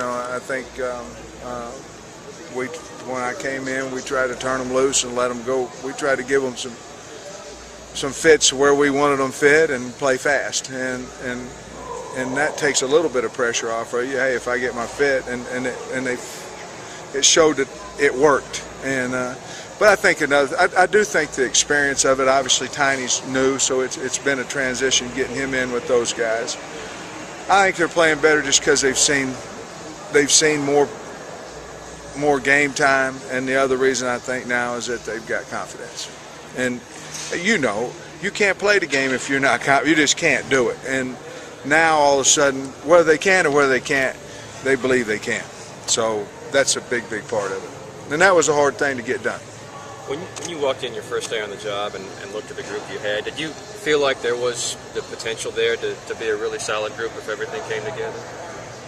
I think when I came in, we tried to turn them loose and let them go. We tried to give them some fits where we wanted them fit and play fast, and that takes a little bit of pressure off of you. Hey, if I get my fit, and it showed that it worked. But I think I do think the experience of it. Obviously, Tiny's new, so it's been a transition getting him in with those guys. I think they're playing better just because they've seen more game time, and the other reason I think now is that they've got confidence. And you can't play the game if you're not confident. You just can't do it. And now all of a sudden, whether they can or whether they can't, they believe they can. So that's a big part of it. And that was a hard thing to get done. When you walked in your first day on the job and looked at the group you had, did you feel like there was the potential there to be a really solid group if everything came together?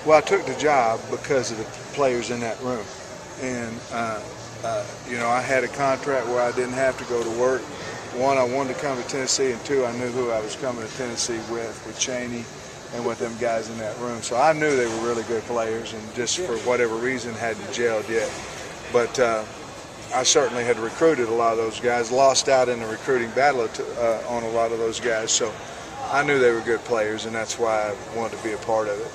Well, I took the job because of the players in that room. And, I had a contract where I didn't have to go to work. One, I wanted to come to Tennessee, and two, I knew who I was coming to Tennessee with Cheney and with them guys in that room. So I knew they were really good players, and just for whatever reason hadn't gelled yet. But I certainly had recruited a lot of those guys, lost out in the recruiting battle on a lot of those guys. So I knew they were good players, and that's why I wanted to be a part of it.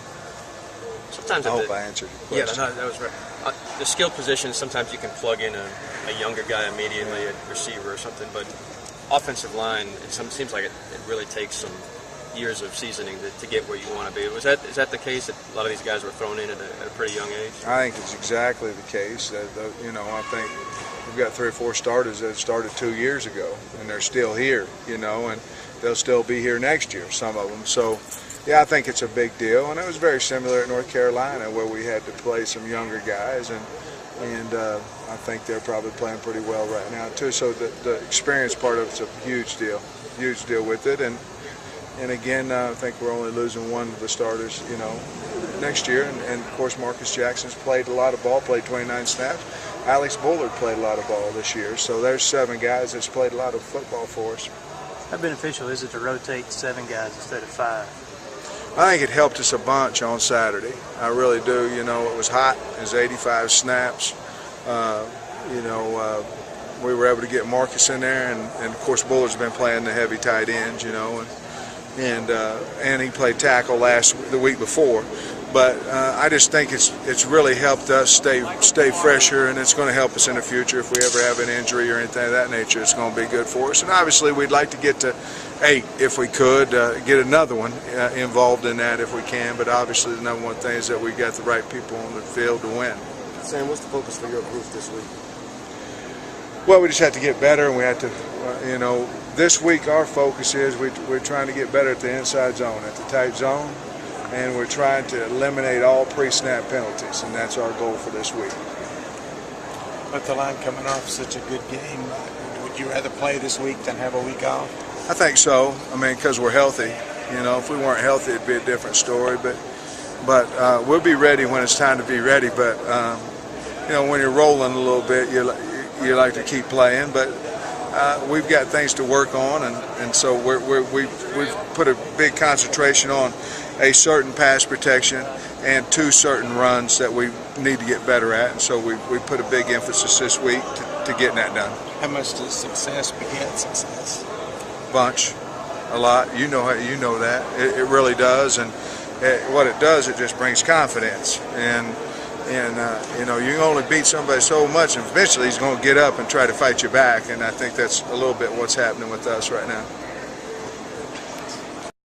Sometimes I hope I answered your question. Yeah, no, that was right. The skill position, sometimes you can plug in a younger guy immediately, a receiver or something, but offensive line, it seems like it really takes some years of seasoning to get where you want to be. Is that the case, that a lot of these guys were thrown in at a pretty young age? I think it's exactly the case. I think we've got 3 or 4 starters that started 2 years ago, and they're still here, and they'll still be here next year, some of them. So, yeah, I think it's a big deal, and it was very similar at North Carolina where we had to play some younger guys, and I think they're probably playing pretty well right now too. So the experience part of it's a huge deal with it, and again, I think we're only losing one of the starters, next year, and of course Marcus Jackson's played a lot of ball, played 29 snaps. Alex Bullard played a lot of ball this year, so there's 7 guys that's played a lot of football for us. How beneficial is it to rotate 7 guys instead of 5? I think it helped us a bunch on Saturday. I really do. It was hot. It was 85 snaps. We were able to get Marcus in there, and of course Bullard's been playing the heavy tight ends, and he played tackle the week before. But I just think it's really helped us stay fresher, and it's going to help us in the future if we ever have an injury or anything of that nature. It's going to be good for us. And obviously, we'd like to get to 8 if we could, get another one involved in that if we can. But obviously, the number one thing is that we got the right people on the field to win. Sam, what's the focus for your group this week? Well, we just have to get better, and we have to, this week our focus is we're trying to get better at the inside zone, at the tight zone. And we're trying to eliminate all pre-snap penalties, and that's our goal for this week. With the line coming off such a good game, would you rather play this week than have a week off? I think so. Because we're healthy. If we weren't healthy, it'd be a different story. But we'll be ready when it's time to be ready. But when you're rolling a little bit, you like to keep playing. But we've got things to work on, and so we've put a big concentration on a certain pass protection and 2 certain runs that we need to get better at, and so we put a big emphasis this week to getting that done. How much does success beget success? Bunch, a lot. You know that it really does, and what it does, it just brings confidence, and you only beat somebody so much, and eventually he's going to get up and try to fight you back, and I think that's a little bit what's happening with us right now.